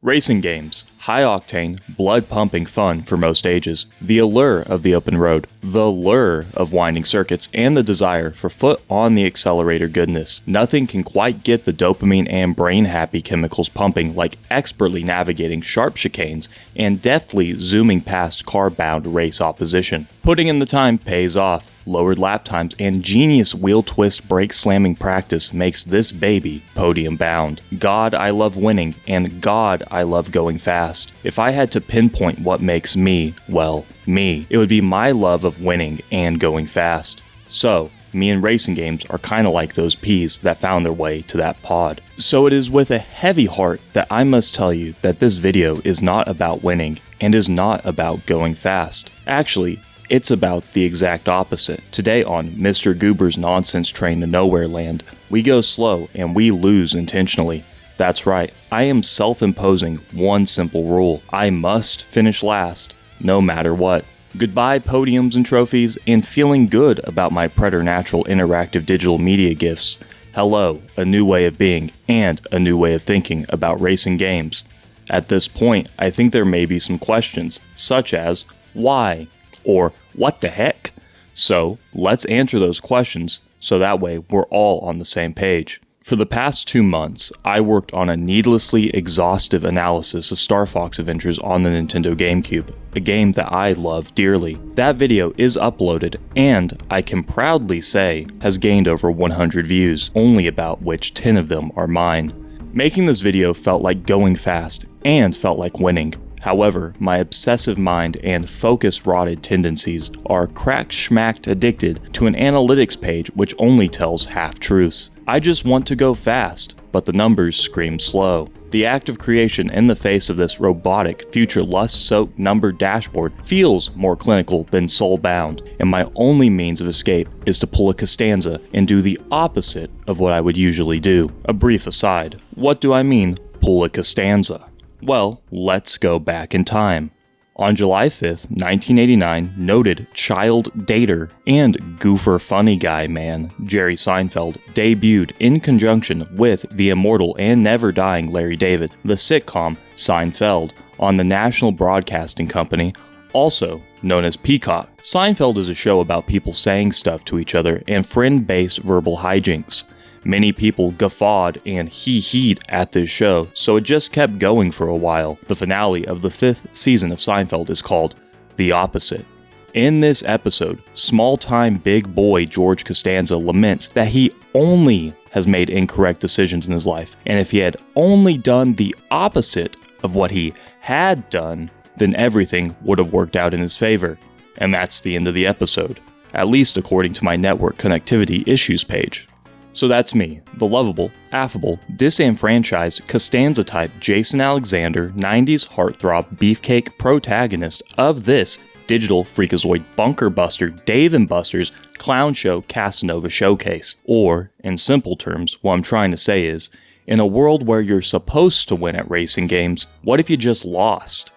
Racing games, high-octane, blood-pumping fun for most ages, the allure of the open road, the lure of winding circuits, and the desire for foot-on-the-accelerator goodness. Nothing can quite get the dopamine and brain-happy chemicals pumping like expertly navigating sharp chicanes and deftly zooming past car-bound race opposition. Putting in the time pays off. Lowered lap times and genius wheel twist brake slamming practice makes this baby podium bound. God, I love winning, and God, I love going fast. If I had to pinpoint what makes me, well, me, it would be my love of winning and going fast. So, me and racing games are kinda like those peas that found their way to that pod. So it is with a heavy heart that I must tell you that this video is not about winning and is not about going fast. Actually, it's about the exact opposite. Today on Mr. Goober's Nonsense Train to Nowhere Land, we go slow and we lose intentionally. That's right, I am self-imposing one simple rule. I must finish last, no matter what. Goodbye podiums and trophies, and feeling good about my preternatural interactive digital media gifts. Hello, a new way of being, and a new way of thinking about racing games. At this point, I think there may be some questions, such as, why? Or, what the heck? So, let's answer those questions so that way we're all on the same page. For the past 2 months, I worked on a needlessly exhaustive analysis of Star Fox Adventures on the Nintendo GameCube, a game that I love dearly. That video is uploaded, and I can proudly say has gained over 100 views, only about which 10 of them are mine. Making this video felt like going fast, and felt like winning. However, my obsessive mind and focus-rotted tendencies are crack-schmacked addicted to an analytics page which only tells half-truths. I just want to go fast, but the numbers scream slow. The act of creation in the face of this robotic, future lust-soaked numbered dashboard feels more clinical than soul-bound, and my only means of escape is to pull a Costanza and do the opposite of what I would usually do. A brief aside, what do I mean, pull a Costanza? Well, let's go back in time. On July 5th, 1989, noted child dater and goofer funny guy man Jerry Seinfeld debuted in conjunction with the immortal and never-dying Larry David, the sitcom Seinfeld, on the National Broadcasting Company, also known as Peacock. Seinfeld is a show about people saying stuff to each other and friend-based verbal hijinks. Many people guffawed and hee-heed at this show, so it just kept going for a while. The finale of the 5th season of Seinfeld is called The Opposite. In this episode, small-time big boy George Costanza laments that he only has made incorrect decisions in his life, and if he had only done the opposite of what he had done, then everything would have worked out in his favor. And that's the end of the episode, at least according to my network connectivity issues page. So that's me, the lovable, affable, disenfranchised, Costanza-type Jason Alexander 90s heartthrob beefcake protagonist of this digital freakazoid bunker buster Dave & Buster's Clown Show Casanova Showcase. Or, in simple terms, what I'm trying to say is, in a world where you're supposed to win at racing games, what if you just lost?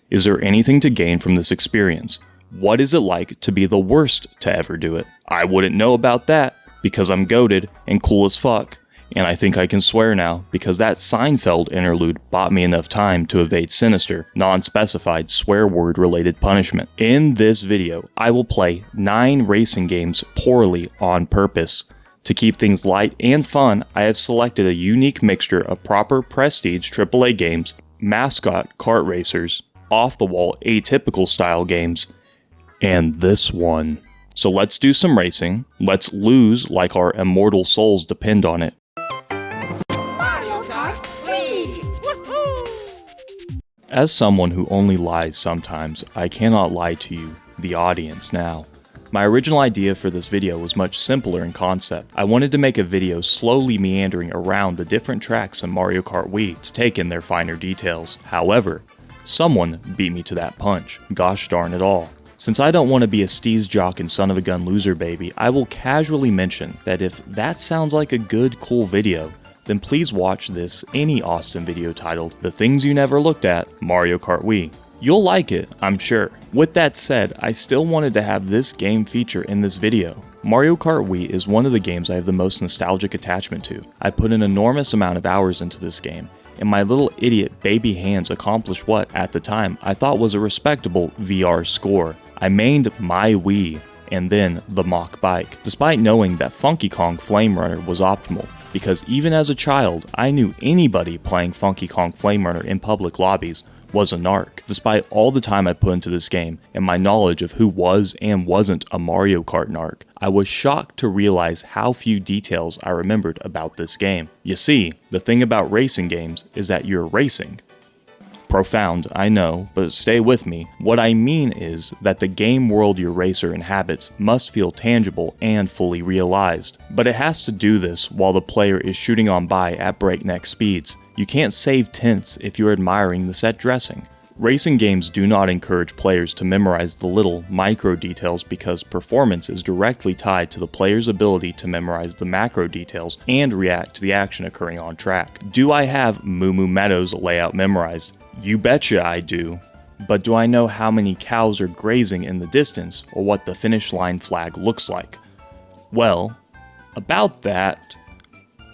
Is there anything to gain from this experience? What is it like to be the worst to ever do it? I wouldn't know about that, because I'm goated and cool as fuck, and I think I can swear now because that Seinfeld interlude bought me enough time to evade sinister, non-specified swear word related punishment. In this video, I will play 9 racing games poorly on purpose. To keep things light and fun, I have selected a unique mixture of proper prestige AAA games, mascot kart racers, off-the-wall atypical style games, and this one. So let's do some racing, let's lose like our immortal souls depend on it. Mario Kart Wii! Woohoo! As someone who only lies sometimes, I cannot lie to you, the audience, now. My original idea for this video was much simpler in concept. I wanted to make a video slowly meandering around the different tracks in Mario Kart Wii to take in their finer details. However, someone beat me to that punch. Gosh darn it all. Since I don't want to be a steez jock and son of a gun loser baby, I will casually mention that if that sounds like a good, cool video, then please watch this any Austin video titled The Things You Never Looked At, Mario Kart Wii. You'll like it, I'm sure. With that said, I still wanted to have this game feature in this video. Mario Kart Wii is one of the games I have the most nostalgic attachment to. I put an enormous amount of hours into this game, and my little idiot baby hands accomplished what, at the time, I thought was a respectable VR score. I mained my Wii, and then the mock bike, despite knowing that Funky Kong Flame Runner was optimal, because even as a child, I knew anybody playing Funky Kong Flame Runner in public lobbies was a narc. Despite all the time I put into this game and my knowledge of who was and wasn't a Mario Kart narc, I was shocked to realize how few details I remembered about this game. You see, the thing about racing games is that you're racing. Profound, I know, but stay with me. What I mean is that the game world your racer inhabits must feel tangible and fully realized. But it has to do this while the player is shooting on by at breakneck speeds. You can't save tense if you're admiring the set dressing. Racing games do not encourage players to memorize the little, micro details because performance is directly tied to the player's ability to memorize the macro details and react to the action occurring on track. Do I have Moo Moo Meadows layout memorized? You betcha I do. But do I know how many cows are grazing in the distance or what the finish line flag looks like? Well, about that,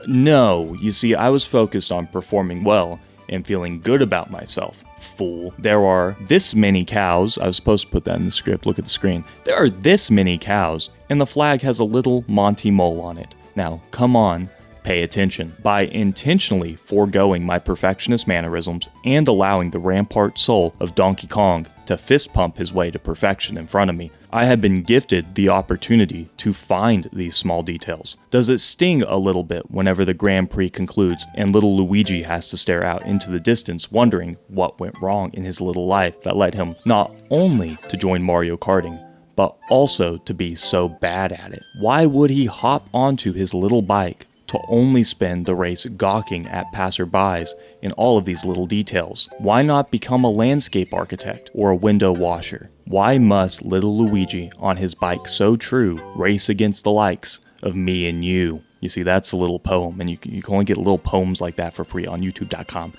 no. You see, I was focused on performing well and feeling good about myself. Fool. There are this many cows. I was supposed to put that in the script. Look at the screen. There are this many cows, and the flag has a little Monty Mole on it. Now, come on. Pay attention. By intentionally foregoing my perfectionist mannerisms and allowing the rampart soul of Donkey Kong to fist pump his way to perfection in front of me, I have been gifted the opportunity to find these small details. Does it sting a little bit whenever the Grand Prix concludes and little Luigi has to stare out into the distance wondering what went wrong in his little life that led him not only to join Mario Karting, but also to be so bad at it? Why would he hop onto his little bike to only spend the race gawking at passerbys in all of these little details? Why not become a landscape architect or a window washer? Why must little Luigi on his bike so true race against the likes of me and you? You see, that's a little poem, and you can only get little poems like that for free on youtube.com/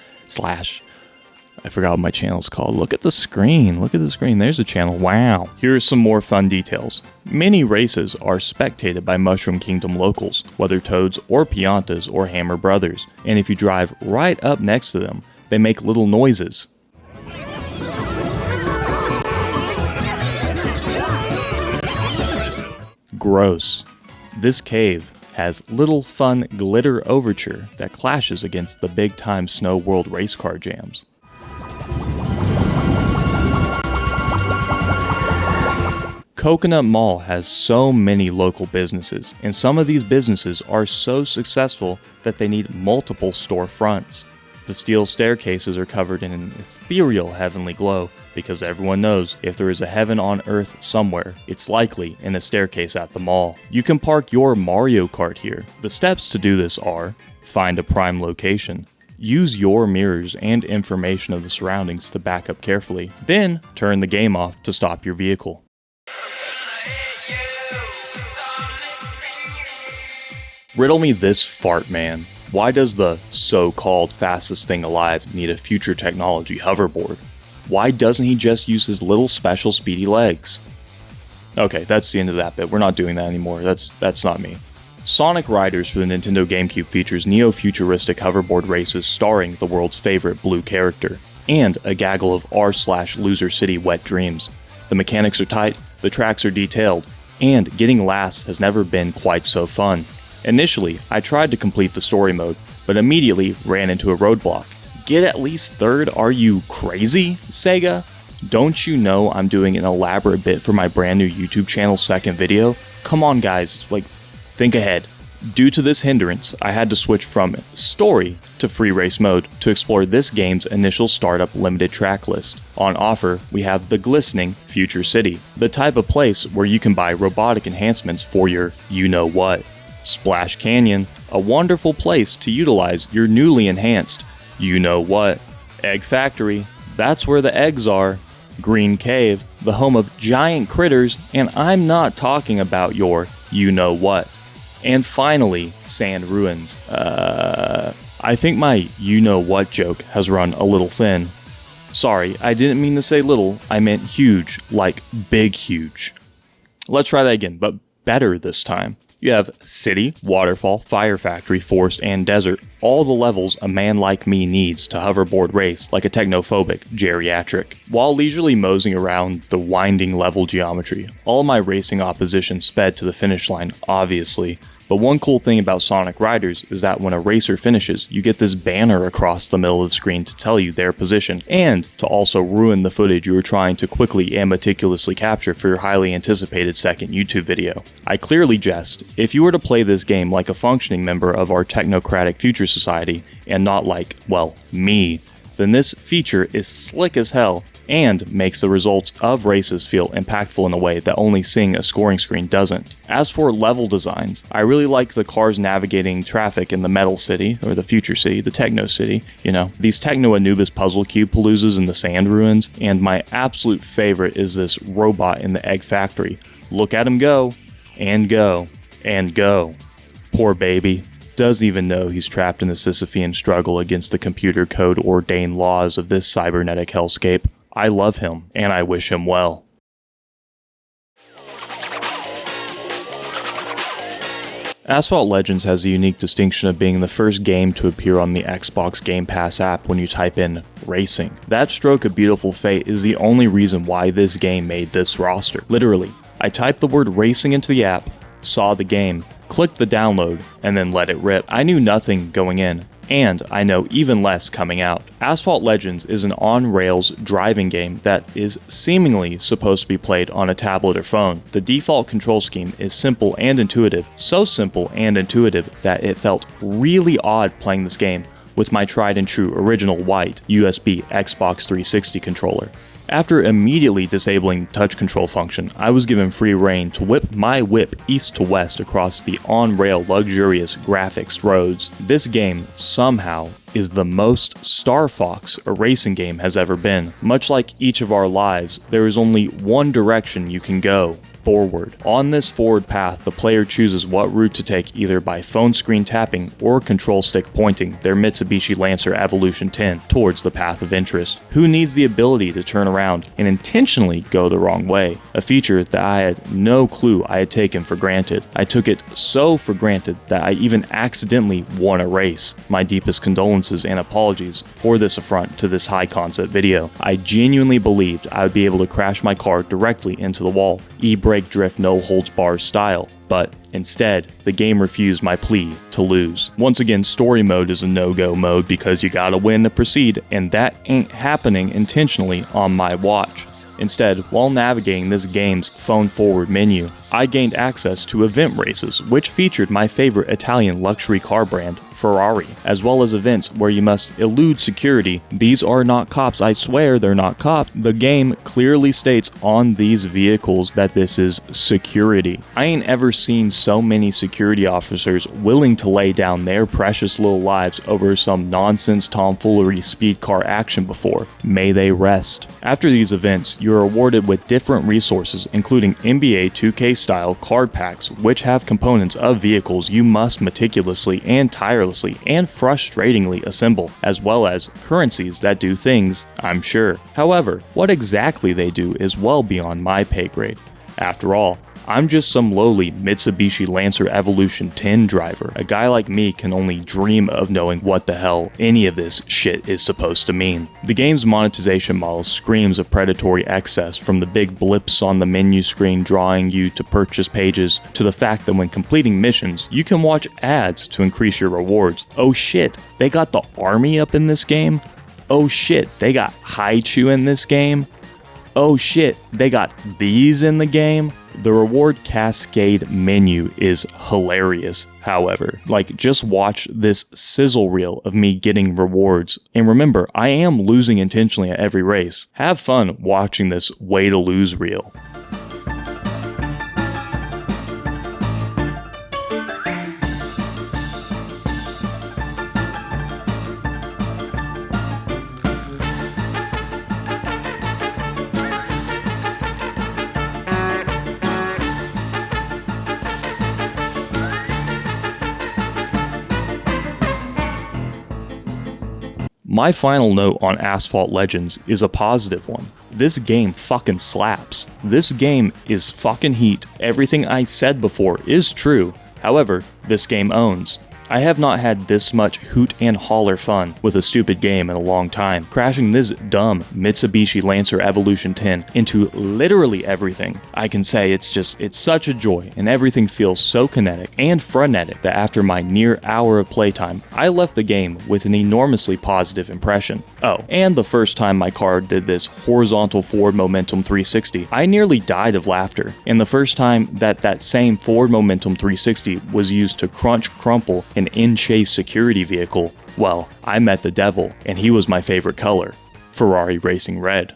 I forgot what my channel's called. Look at the screen. Look at the screen. There's a channel. Wow. Here's some more fun details. Many races are spectated by Mushroom Kingdom locals, whether Toads or Piantas or Hammer Brothers. And if you drive right up next to them, they make little noises. Gross. This cave has little fun glitter overture that clashes against the big-time Snow World race car jams. Coconut Mall has so many local businesses, and some of these businesses are so successful that they need multiple storefronts. The steel staircases are covered in an ethereal heavenly glow, because everyone knows if there is a heaven on earth somewhere, it's likely in a staircase at the mall. You can park your Mario Kart here. The steps to do this are: find a prime location, use your mirrors and information of the surroundings to back up carefully, then turn the game off to stop your vehicle. Riddle me this, fart man. Why does the so-called fastest thing alive need a future technology hoverboard? Why doesn't he just use his little special speedy legs? Okay, that's the end of that bit. We're not doing that anymore. That's not me. Sonic Riders for the Nintendo GameCube features neo-futuristic hoverboard races starring the world's favorite blue character, and a gaggle of r/loser city wet dreams. The mechanics are tight, the tracks are detailed, and getting last has never been quite so fun. Initially, I tried to complete the story mode, but immediately ran into a roadblock. Get at least third? Are you crazy, Sega? Don't you know I'm doing an elaborate bit for my brand new YouTube channel's second video? Come on guys, think ahead. Due to this hindrance, I had to switch from story to free race mode to explore this game's initial startup limited track list. On offer, we have the glistening Future City, the type of place where you can buy robotic enhancements for your you-know-what. Splash Canyon, a wonderful place to utilize your newly enhanced you-know-what. Egg Factory, that's where the eggs are. Green Cave, the home of giant critters, and I'm not talking about your you-know-what. And finally, Sand Ruins. I think my you-know-what joke has run a little thin. Sorry, I didn't mean to say little, I meant huge, like big huge. Let's try that again, but better this time. You have city, waterfall, fire factory, forest, and desert, all the levels a man like me needs to hoverboard race like a technophobic geriatric. While leisurely moseying around the winding level geometry, all my racing opposition sped to the finish line, obviously. But one cool thing about Sonic Riders is that when a racer finishes, you get this banner across the middle of the screen to tell you their position, and to also ruin the footage you were trying to quickly and meticulously capture for your highly anticipated second YouTube video. I clearly jest. If you were to play this game like a functioning member of our technocratic future society, and not like, well, me, then this feature is slick as hell, and makes the results of races feel impactful in a way that only seeing a scoring screen doesn't. As for level designs, I really like the cars navigating traffic in the Metal City, or the Future City, the Techno City, these Techno Anubis puzzle cube paloozas in the sand ruins, and my absolute favorite is this robot in the egg factory. Look at him go, and go, and go. Poor baby. Doesn't even know he's trapped in the Sisyphean struggle against the computer code ordained laws of this cybernetic hellscape. I love him, and I wish him well. Asphalt Legends has the unique distinction of being the first game to appear on the Xbox Game Pass app when you type in racing. That stroke of beautiful fate is the only reason why this game made this roster. Literally, I typed the word racing into the app, saw the game, clicked the download, and then let it rip. I knew nothing going in, and I know even less coming out. Asphalt Legends is an on-rails driving game that is seemingly supposed to be played on a tablet or phone. The default control scheme is simple and intuitive, so simple and intuitive that it felt really odd playing this game with my tried and true original white USB Xbox 360 controller. After immediately disabling the touch control function, I was given free rein to whip my whip east to west across the on-rail luxurious graphics roads. This game, somehow, is the most Star Fox a racing game has ever been. Much like each of our lives, there is only one direction you can go. Forward. On this forward path, the player chooses what route to take either by phone screen tapping or control stick pointing their Mitsubishi Lancer Evolution 10 towards the path of interest. Who needs the ability to turn around and intentionally go the wrong way? A feature that I had no clue I had taken for granted. I took it so for granted that I even accidentally won a race. My deepest condolences and apologies for this affront to this high concept video. I genuinely believed I would be able to crash my car directly into the wall, e-brake drift no holds bars style, but instead, the game refused my plea to lose. Once again, story mode is a no-go mode because you gotta win to proceed, and that ain't happening intentionally on my watch. Instead, while navigating this game's phone-forward menu, I gained access to event races, which featured my favorite Italian luxury car brand, Ferrari, as well as events where you must elude security. These are not cops, I swear they're not cops. The game clearly states on these vehicles that this is security. I ain't ever seen so many security officers willing to lay down their precious little lives over some nonsense tomfoolery speed car action before. May they rest. After these events, you're awarded with different resources, including NBA 2K style card packs, which have components of vehicles you must meticulously and tirelessly and frustratingly assemble, as well as currencies that do things, I'm sure. However, what exactly they do is well beyond my pay grade. After all, I'm just some lowly Mitsubishi Lancer Evolution 10 driver. A guy like me can only dream of knowing what the hell any of this shit is supposed to mean. The game's monetization model screams of predatory excess, from the big blips on the menu screen drawing you to purchase pages, to the fact that when completing missions, you can watch ads to increase your rewards. Oh shit, they got the army up in this game? Oh shit, they got Haichu in this game? Oh shit, they got these in the game? The reward cascade menu is hilarious, however. Just watch this sizzle reel of me getting rewards. And remember, I am losing intentionally at every race. Have fun watching this way to lose reel. My final note on Asphalt Legends is a positive one. This game fucking slaps. This game is fucking heat. Everything I said before is true. However, this game owns. I have not had this much hoot and holler fun with a stupid game in a long time, crashing this dumb Mitsubishi Lancer Evolution 10 into literally everything. I can say it's such a joy, and everything feels so kinetic and frenetic that after my near hour of playtime, I left the game with an enormously positive impression. Oh, and the first time my car did this horizontal forward momentum 360, I nearly died of laughter. And the first time that same forward momentum 360 was used to crumple an in-chase security vehicle, well, I met the devil, and he was my favorite color, Ferrari Racing Red.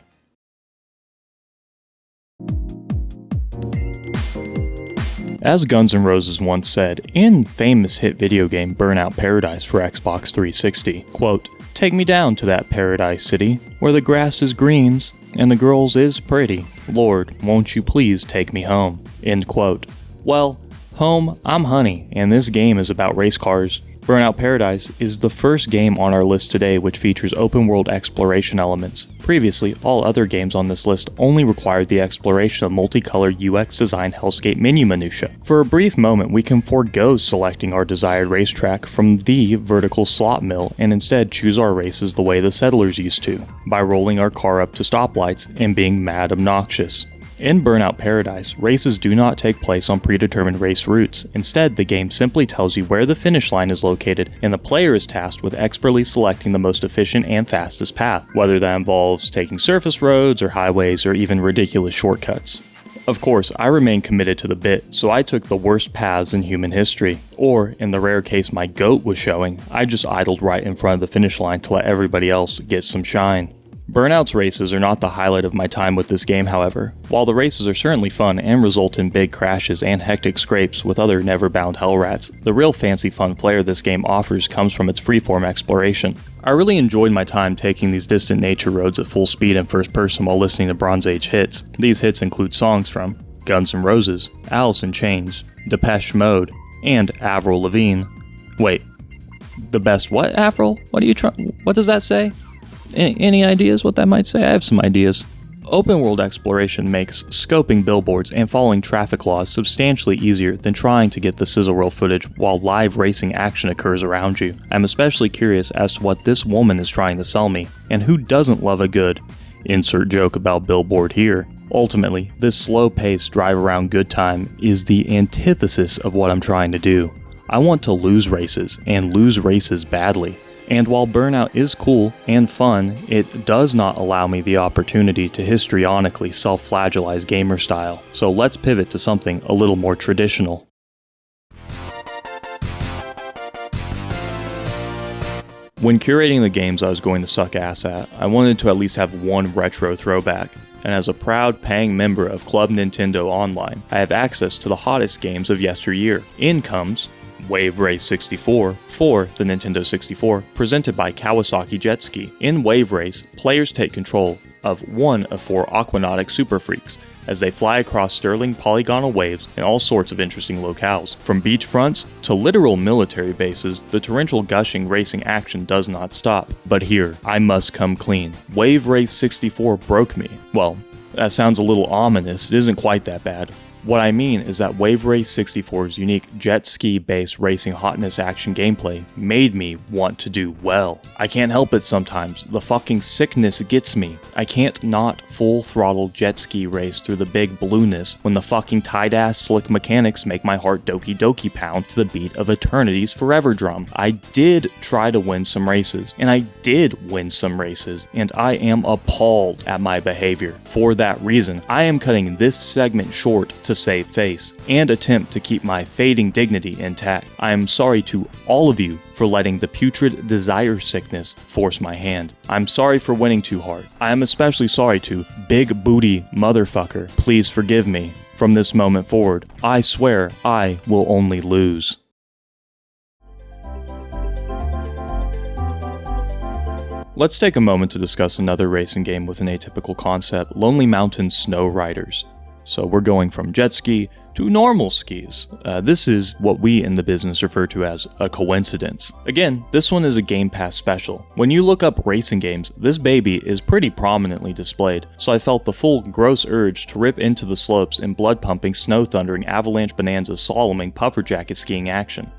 As Guns N' Roses once said in famous hit video game Burnout Paradise for Xbox 360, quote, "Take me down to that paradise city, where the grass is greens, and the girls is pretty. Lord, won't you please take me home," end quote. Well, home, I'm honey, and this game is about race cars. Burnout Paradise is the first game on our list today which features open world exploration elements. Previously, all other games on this list only required the exploration of multicolored UX design hellscape menu minutia. For a brief moment, we can forego selecting our desired racetrack from the vertical slot mill and instead choose our races the way the settlers used to, by rolling our car up to stoplights and being mad obnoxious. In Burnout Paradise, races do not take place on predetermined race routes. Instead, the game simply tells you where the finish line is located, and the player is tasked with expertly selecting the most efficient and fastest path, whether that involves taking surface roads or highways or even ridiculous shortcuts. Of course, I remain committed to the bit, so I took the worst paths in human history. Or, in the rare case my goat was showing, I just idled right in front of the finish line to let everybody else get some shine. Burnout's races are not the highlight of my time with this game, however. While the races are certainly fun and result in big crashes and hectic scrapes with other never-bound hellrats, the real fancy fun flair this game offers comes from its freeform exploration. I really enjoyed my time taking these distant nature roads at full speed in first person while listening to Bronze Age hits. These hits include songs from Guns N' Roses, Alice in Chains, Depeche Mode, and Avril Lavigne. Wait, the best what, Avril? What does that say? Any ideas what that might say? I have some ideas. Open world exploration makes scoping billboards and following traffic laws substantially easier than trying to get the sizzle reel footage while live racing action occurs around you. I'm especially curious as to what this woman is trying to sell me, and who doesn't love a good insert joke about billboard here. Ultimately, this slow-paced drive-around good time is the antithesis of what I'm trying to do. I want to lose races, and lose races badly. And while Burnout is cool and fun, it does not allow me the opportunity to histrionically self-flagellize gamer style. So let's pivot to something a little more traditional. When curating the games I was going to suck ass at, I wanted to at least have one retro throwback. And as a proud paying member of Club Nintendo Online, I have access to the hottest games of yesteryear. In comes Wave Race 64 for the Nintendo 64, presented by Kawasaki Jet Ski. In Wave Race, players take control of one of four aquanautic super freaks as they fly across sterling polygonal waves in all sorts of interesting locales. From beachfronts to literal military bases, the torrential gushing racing action does not stop. But here, I must come clean. Wave Race 64 broke me. Well, that sounds a little ominous. It isn't quite that bad. What I mean is that Wave Race 64's unique jet ski-based racing hotness action gameplay made me want to do well. I can't help it sometimes, the fucking sickness gets me. I can't not full throttle jet ski race through the big blueness when the fucking tight-ass slick mechanics make my heart doki doki pound to the beat of Eternity's Forever drum. I did try to win some races, and I did win some races, and I am appalled at my behavior. For that reason, I am cutting this segment short to save face, and attempt to keep my fading dignity intact. I am sorry to all of you for letting the putrid desire sickness force my hand. I'm sorry for winning too hard. I am especially sorry to big booty motherfucker. Please forgive me. From this moment forward, I swear I will only lose. Let's take a moment to discuss another racing game with an atypical concept, Lonely Mountain Snow Riders. So we're going from jet ski to normal skis. This is what we in the business refer to as a coincidence. Again, this one is a Game Pass special. When you look up racing games, this baby is pretty prominently displayed, so I felt the full gross urge to rip into the slopes in blood-pumping, snow-thundering, avalanche bonanza slaloming, puffer jacket skiing action.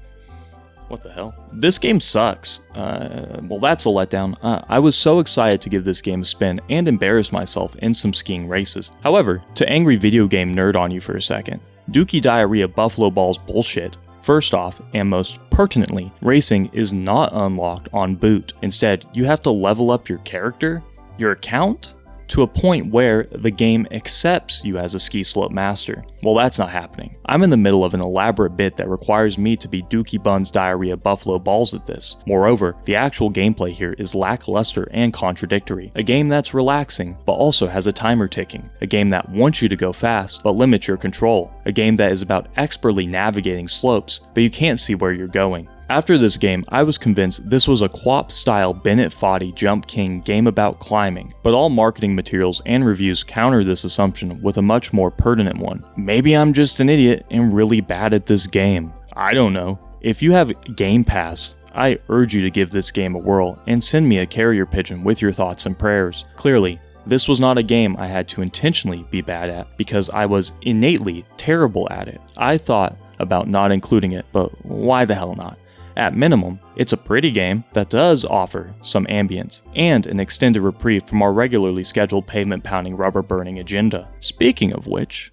What the hell? This game sucks. Well, that's a letdown. I was so excited to give this game a spin and embarrass myself in some skiing races. However, to angry video game nerd on you for a second, Dookie Diarrhea Buffalo Balls bullshit. First off, and most pertinently, racing is not unlocked on boot. Instead, you have to level up your character, your account, to a point where the game accepts you as a ski slope master. Well, that's not happening. I'm in the middle of an elaborate bit that requires me to be Dookie Buns Diarrhea Buffalo Balls at this. Moreover, the actual gameplay here is lackluster and contradictory. A game that's relaxing, but also has a timer ticking. A game that wants you to go fast, but limits your control. A game that is about expertly navigating slopes, but you can't see where you're going. After this game, I was convinced this was a QWOP-style Bennett Foddy Jump King game about climbing, but all marketing materials and reviews counter this assumption with a much more pertinent one. Maybe I'm just an idiot and really bad at this game. I don't know. If you have Game Pass, I urge you to give this game a whirl and send me a carrier pigeon with your thoughts and prayers. Clearly, this was not a game I had to intentionally be bad at because I was innately terrible at it. I thought about not including it, but why the hell not? At minimum, it's a pretty game that does offer some ambience and an extended reprieve from our regularly scheduled pavement-pounding, rubber-burning agenda. Speaking of which,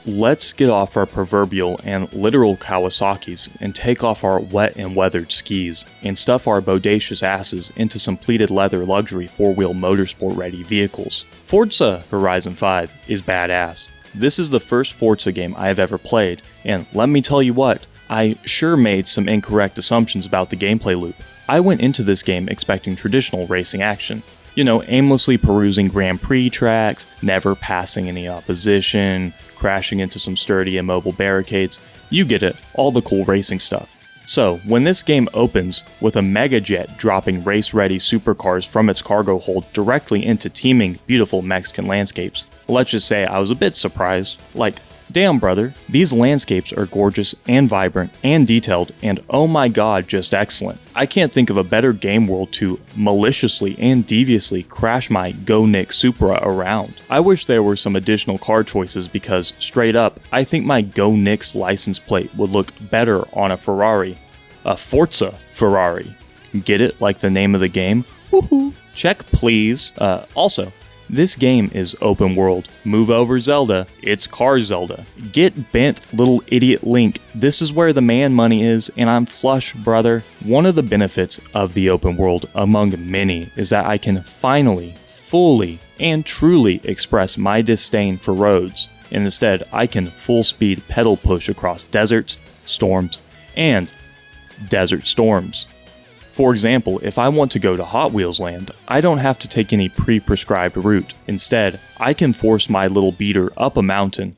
let's get off our proverbial and literal Kawasaki's and take off our wet and weathered skis and stuff our bodacious asses into some pleated leather luxury four-wheel motorsport-ready vehicles. Forza Horizon 5 is badass. This is the first Forza game I have ever played, and let me tell you what, I sure made some incorrect assumptions about the gameplay loop. I went into this game expecting traditional racing action. You know, aimlessly perusing Grand Prix tracks, never passing any opposition, crashing into some sturdy immobile barricades. You get it, all the cool racing stuff. So, when this game opens with a mega jet dropping race-ready supercars from its cargo hold directly into teeming, beautiful Mexican landscapes, let's just say I was a bit surprised. Like, damn brother, these landscapes are gorgeous and vibrant and detailed and oh my god, just excellent. I can't think of a better game world to maliciously and deviously crash my Go Nick Supra around. I wish there were some additional car choices because, straight up, I think my Go Nick's license plate would look better on a Ferrari. A Forza Ferrari. Get it? Like the name of the game? Woohoo! Check please. Also, this game is open world. Move over Zelda, it's Car Zelda. Get bent, little idiot Link. This is where the man money is, and I'm flush, brother. One of the benefits of the open world, among many, is that I can finally, fully, and truly express my disdain for roads. And instead, I can full speed pedal push across deserts, storms, and desert storms. For example, if I want to go to Hot Wheels Land, I don't have to take any pre-prescribed route. Instead, I can force my little beater up a mountain.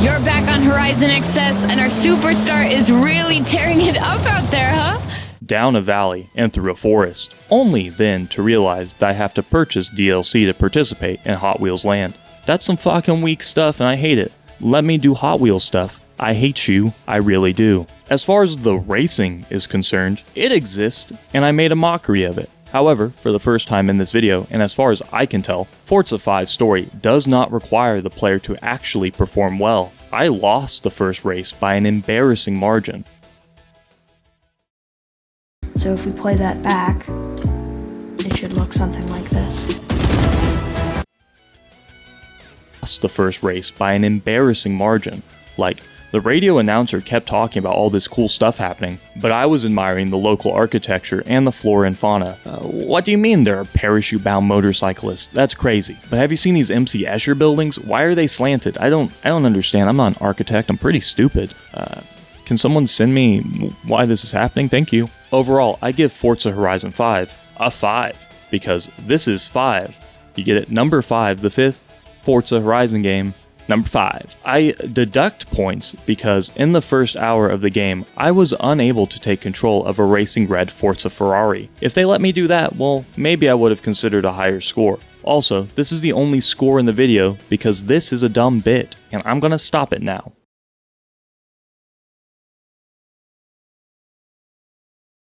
You're back on Horizon XS and our superstar is really tearing it up out there, huh? Down a valley and through a forest, only then to realize that I have to purchase DLC to participate in Hot Wheels Land. That's some fucking weak stuff and I hate it. Let me do Hot Wheels stuff. I hate you, I really do. As far as the racing is concerned, it exists, and I made a mockery of it. However, for the first time in this video, and as far as I can tell, Forza 5's story does not require the player to actually perform well. I lost the first race by an embarrassing margin. So if we play that back, it should look something like this. Lost the first race by an embarrassing margin. Like, the radio announcer kept talking about all this cool stuff happening, but I was admiring the local architecture and the flora and fauna. What do you mean there are parachute-bound motorcyclists? That's crazy. But have you seen these MC Escher buildings? Why are they slanted? I don't understand. I'm not an architect. I'm pretty stupid. Can someone send me why this is happening? Thank you. Overall, I give Forza Horizon 5 a 5, because this is 5. You get it? Number 5, the 5th Forza Horizon game Number 5. I deduct points because in the first hour of the game, I was unable to take control of a racing red Forza Ferrari. If they let me do that, well, maybe I would have considered a higher score. Also, this is the only score in the video because this is a dumb bit, and I'm gonna stop it now.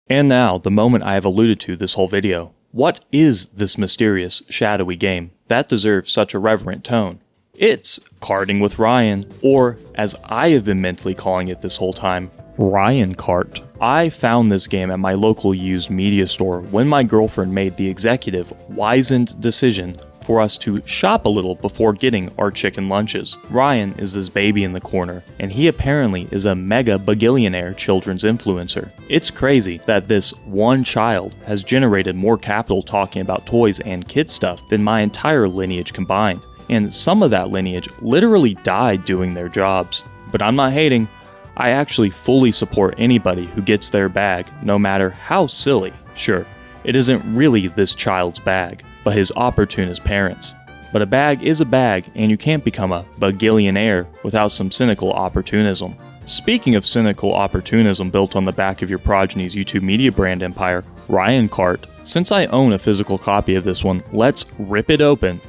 And now, the moment I have alluded to this whole video. What is this mysterious, shadowy game that deserves such a reverent tone? It's Karting with Ryan, or as I have been mentally calling it this whole time, Ryan Kart. I found this game at my local used media store when my girlfriend made the executive, wizened decision for us to shop a little before getting our chicken lunches. Ryan is this baby in the corner, and he apparently is a mega bagillionaire children's influencer. It's crazy that this one child has generated more capital talking about toys and kid stuff than my entire lineage combined. And some of that lineage literally died doing their jobs. But I'm not hating. I actually fully support anybody who gets their bag, no matter how silly. Sure, it isn't really this child's bag, but his opportunist parents. But a bag is a bag, and you can't become a bagillionaire without some cynical opportunism. Speaking of cynical opportunism built on the back of your progeny's YouTube media brand empire, Ryan Kart. Since I own a physical copy of this one, let's rip it open.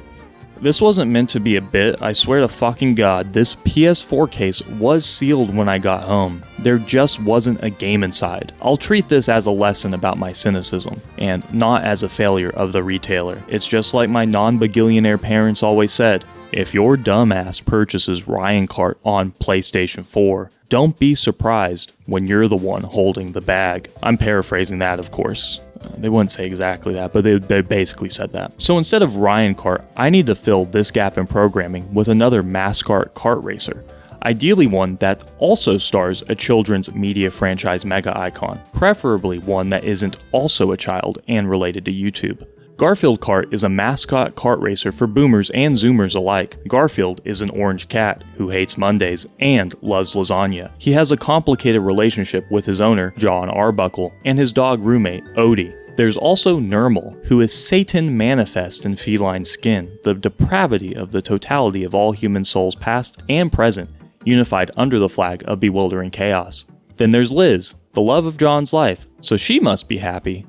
This wasn't meant to be a bit, I swear to fucking God, this PS4 case was sealed when I got home. There just wasn't a game inside. I'll treat this as a lesson about my cynicism, and not as a failure of the retailer. It's just like my non-bagillionaire parents always said, if your dumbass purchases Ryan Kart on PlayStation 4, don't be surprised when you're the one holding the bag. I'm paraphrasing that, of course. They wouldn't say exactly that, but they basically said that. So instead of Ryan Kart, I need to fill this gap in programming with another mascot kart racer. Ideally one that also stars a children's media franchise mega icon, preferably one that isn't also a child and related to YouTube. Garfield Kart is a mascot kart racer for boomers and zoomers alike. Garfield is an orange cat who hates Mondays and loves lasagna. He has a complicated relationship with his owner, John Arbuckle, and his dog roommate, Odie. There's also Nermal, who is Satan manifest in feline skin, the depravity of the totality of all human souls past and present, unified under the flag of bewildering chaos. Then there's Liz, the love of John's life, so she must be happy.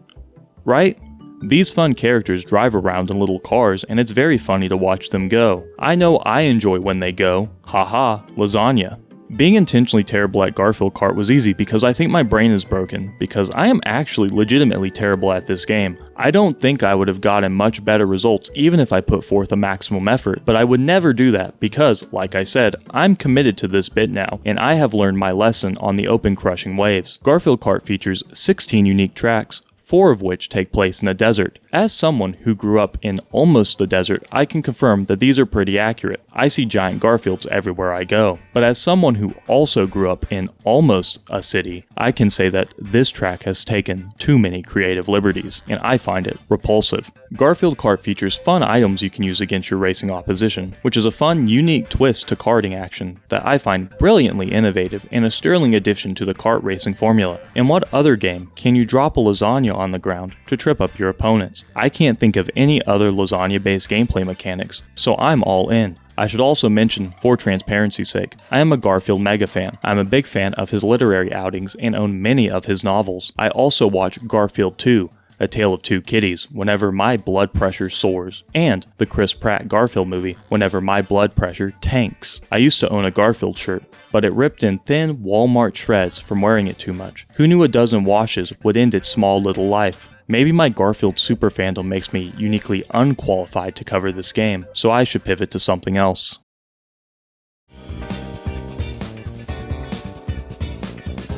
Right? These fun characters drive around in little cars, and it's very funny to watch them go. I know I enjoy when they go. Haha, lasagna. Being intentionally terrible at Garfield Kart was easy because I think my brain is broken, because I am actually legitimately terrible at this game. I don't think I would have gotten much better results even if I put forth a maximum effort, but I would never do that because, like I said, I'm committed to this bit now, and I have learned my lesson on the open crushing waves. Garfield Kart features 16 unique tracks, 4 of which take place in a desert. As someone who grew up in almost the desert, I can confirm that these are pretty accurate. I see giant Garfields everywhere I go. But as someone who also grew up in almost a city, I can say that this track has taken too many creative liberties, and I find it repulsive. Garfield Kart features fun items you can use against your racing opposition, which is a fun, unique twist to karting action that I find brilliantly innovative and a sterling addition to the kart racing formula. In what other game can you drop a lasagna on the ground to trip up your opponents? I can't think of any other lasagna-based gameplay mechanics, so I'm all in. I should also mention, for transparency's sake, I am a Garfield mega fan. I'm a big fan of his literary outings and own many of his novels. I also watch Garfield 2, A Tale of Two Kitties, whenever my blood pressure soars, and the Chris Pratt Garfield movie, whenever my blood pressure tanks. I used to own a Garfield shirt, but it ripped in thin Walmart shreds from wearing it too much. Who knew a dozen washes would end its small little life? Maybe my Garfield super fandom makes me uniquely unqualified to cover this game, so I should pivot to something else.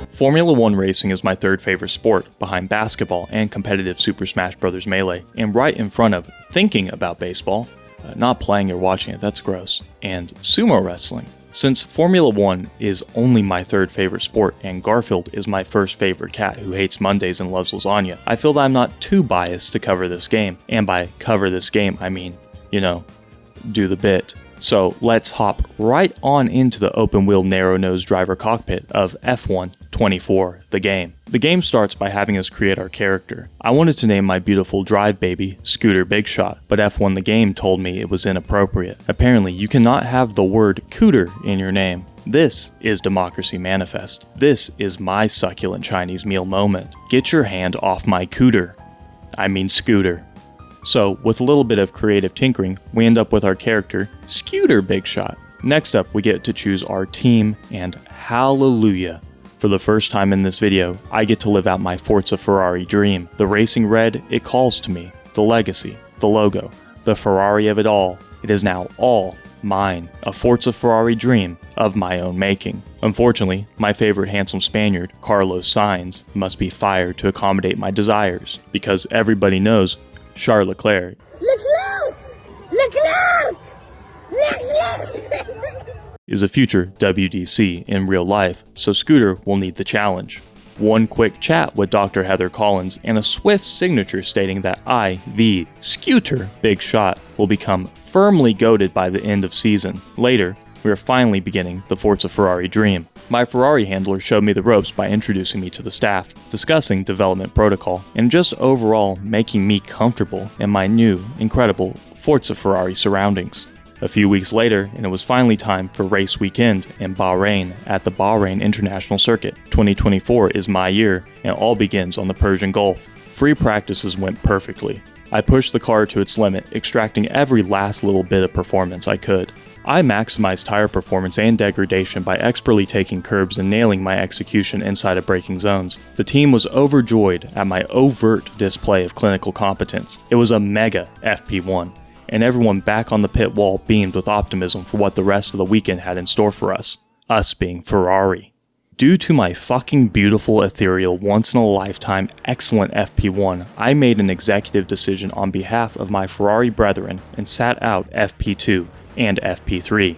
Formula 1 racing is my third favorite sport, behind basketball and competitive Super Smash Bros. Melee, and right in front of thinking about baseball, not playing or watching it, that's gross, and sumo wrestling. Since Formula 1 is only my third favorite sport and Garfield is my first favorite cat who hates Mondays and loves lasagna, I feel that I'm not too biased to cover this game. And by cover this game, I mean, do the bit. So let's hop right on into the open-wheel narrow-nosed driver cockpit of F1 24, the game. The game starts by having us create our character. I wanted to name my beautiful drive baby Scooter Big Shot, but F1 the game told me it was inappropriate. Apparently, you cannot have the word cooter in your name. This is Democracy Manifest. This is my succulent Chinese meal moment. Get your hand off my cooter. I mean scooter. So, with a little bit of creative tinkering, we end up with our character, Scooter Big Shot. Next up, we get to choose our team, and hallelujah. For the first time in this video, I get to live out my Forza Ferrari dream. The racing red, it calls to me. The legacy, the logo, the Ferrari of it all. It is now all mine. A Forza Ferrari dream of my own making. Unfortunately, my favorite handsome Spaniard, Carlos Sainz, must be fired to accommodate my desires, because everybody knows Charles Leclerc is a future WDC in real life, so Scooter will need the challenge. One quick chat with Dr. Heather Collins and a swift signature stating that I, the Scooter Big Shot, will become firmly goated by the end of season. Later, we are finally beginning the Forza Ferrari dream. My Ferrari handler showed me the ropes by introducing me to the staff, discussing development protocol, and just overall making me comfortable in my new, incredible Forza Ferrari surroundings. A few weeks later, and it was finally time for race weekend in Bahrain at the Bahrain International Circuit. 2024 is my year, and all begins on the Persian Gulf. Free practices went perfectly. I pushed the car to its limit, extracting every last little bit of performance I could. I maximized tire performance and degradation by expertly taking curbs and nailing my execution inside of braking zones. The team was overjoyed at my overt display of clinical competence. It was a mega FP1. And everyone back on the pit wall beamed with optimism for what the rest of the weekend had in store for us being Ferrari. Due to my fucking beautiful, ethereal, once-in-a-lifetime, excellent FP1, I made an executive decision on behalf of my Ferrari brethren and sat out FP2 and FP3.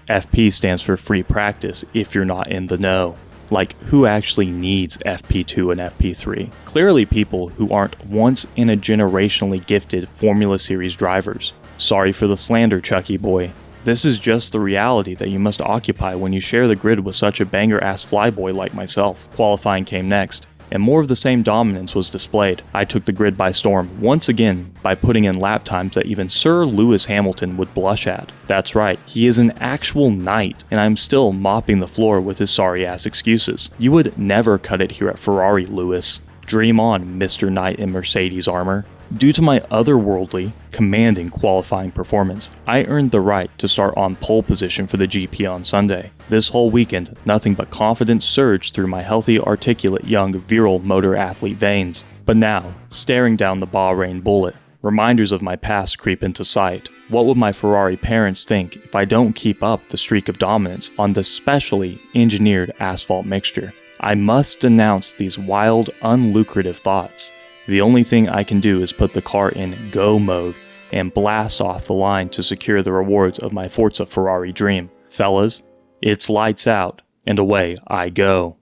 FP stands for free practice if you're not in the know. Like, who actually needs FP2 and FP3? Clearly people who aren't once-in-a-generationally gifted Formula Series drivers. Sorry for the slander, Chucky boy. This is just the reality that you must occupy when you share the grid with such a banger-ass flyboy like myself. Qualifying came next, and more of the same dominance was displayed. I took the grid by storm, once again, by putting in lap times that even Sir Lewis Hamilton would blush at. That's right, he is an actual knight, and I'm still mopping the floor with his sorry-ass excuses. You would never cut it here at Ferrari, Lewis. Dream on, Mr. Knight in Mercedes armor. Due to my otherworldly, commanding qualifying performance, I earned the right to start on pole position for the GP on Sunday. This whole weekend, nothing but confidence surged through my healthy, articulate, young, virile motor athlete veins. But now, staring down the Bahrain bullet, reminders of my past creep into sight. What would my Ferrari parents think if I don't keep up the streak of dominance on the specially engineered asphalt mixture? I must denounce these wild, unlucrative thoughts. The only thing I can do is put the car in go mode and blast off the line to secure the rewards of my Forza Ferrari dream. Fellas, it's lights out, and away I go.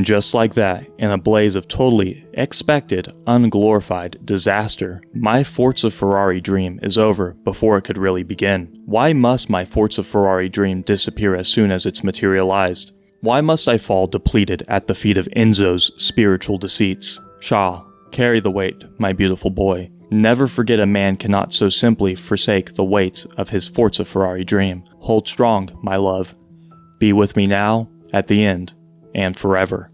And just like that, in a blaze of totally expected, unglorified disaster, my Forza Ferrari dream is over before it could really begin. Why must my Forza Ferrari dream disappear as soon as it's materialized? Why must I fall depleted at the feet of Enzo's spiritual deceits? Shah, carry the weight, my beautiful boy. Never forget a man cannot so simply forsake the weights of his Forza Ferrari dream. Hold strong, my love. Be with me now, at the end, and forever.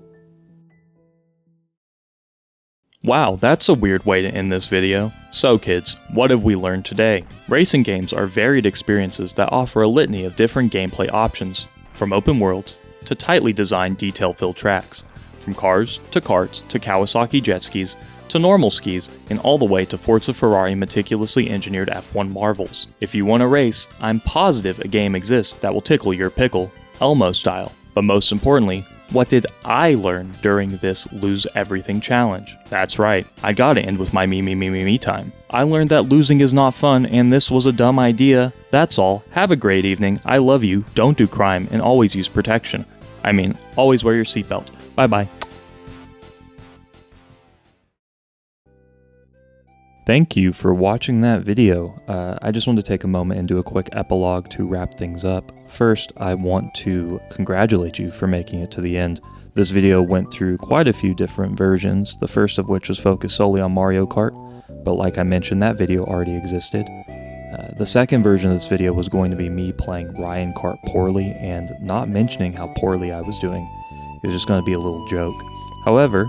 Wow, that's a weird way to end this video. So kids, what have we learned today? Racing games are varied experiences that offer a litany of different gameplay options, from open worlds to tightly designed detail-filled tracks, from cars to karts to Kawasaki jet skis to normal skis, and all the way to Forza Ferrari meticulously engineered F1 marvels. If you want to race, I'm positive a game exists that will tickle your pickle, Elmo style. But most importantly, what did I learn during this Lose Everything challenge? That's right, I gotta end with my me time. I learned that losing is not fun and this was a dumb idea. That's all. Have a great evening. I love you. Don't do crime and always use protection. I mean, always wear your seatbelt. Bye bye. Thank you for watching that video. I just want to take a moment and do a quick epilogue to wrap things up. First, I want to congratulate you for making it to the end. This video went through quite a few different versions, the first of which was focused solely on Mario Kart, but like I mentioned, that video already existed. The second version of this video was going to be me playing Ryan Kart poorly and not mentioning how poorly I was doing. It was just going to be a little joke. However,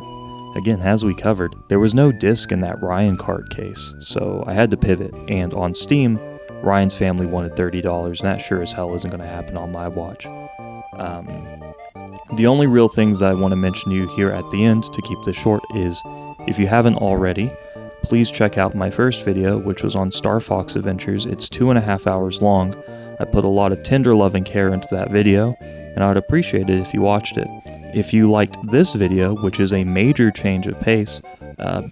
again, as we covered, there was no disc in that Ryan Kart case, so I had to pivot, and on Steam, Ryan's family wanted $30, and that sure as hell isn't going to happen on my watch. The only real things that I want to mention to you here at the end, to keep this short, is if you haven't already, please check out my first video, which was on Star Fox Adventures. It's 2.5 hours long. I put a lot of tender love and care into that video, and I would appreciate it if you watched it. If you liked this video, which is a major change of pace,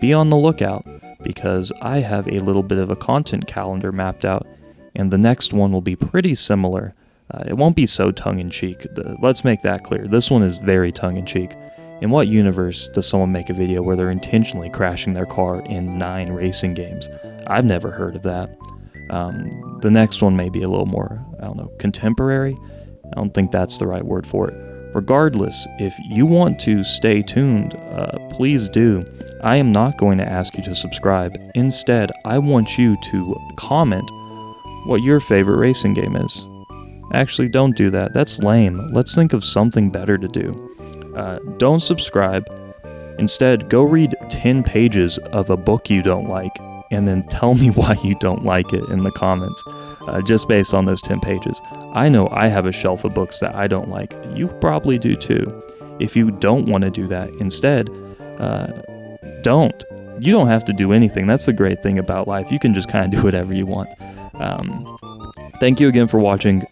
be on the lookout, because I have a little bit of a content calendar mapped out, and the next one will be pretty similar. It won't be so tongue-in-cheek. Let's make that clear. This one is very tongue-in-cheek. In what universe does someone make a video where they're intentionally crashing their car in 9 racing games? I've never heard of that. The next one may be a little more, I don't know, contemporary? I don't think that's the right word for it. Regardless, if you want to stay tuned, please do. I am not going to ask you to subscribe. Instead, I want you to comment what your favorite racing game is. Actually, don't do that. That's lame. Let's think of something better to do. Don't subscribe. Instead, go read 10 pages of a book you don't like, and then tell me why you don't like it in the comments, just based on those 10 pages. I know I have a shelf of books that I don't like. You probably do too. If you don't want to do that, instead, don't. You don't have to do anything. That's the great thing about life. You can just kind of do whatever you want. Thank you again for watching.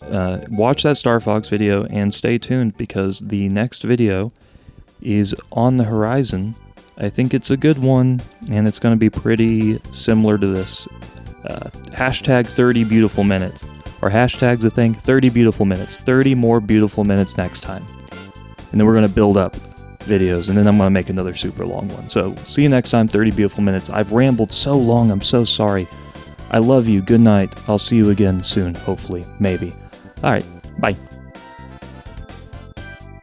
Watch that Star Fox video and stay tuned, because the next video is on the horizon. I think it's a good one, and it's going to be pretty similar to this. Hashtag 30 beautiful minutes. Or hashtag's a thing, 30 beautiful minutes. 30 more beautiful minutes next time. And then we're going to build up videos, and then I'm going to make another super long one. So see you next time, 30 beautiful minutes. I've rambled so long, I'm so sorry. I love you, good night. I'll see you again soon, hopefully, maybe. Alright, bye.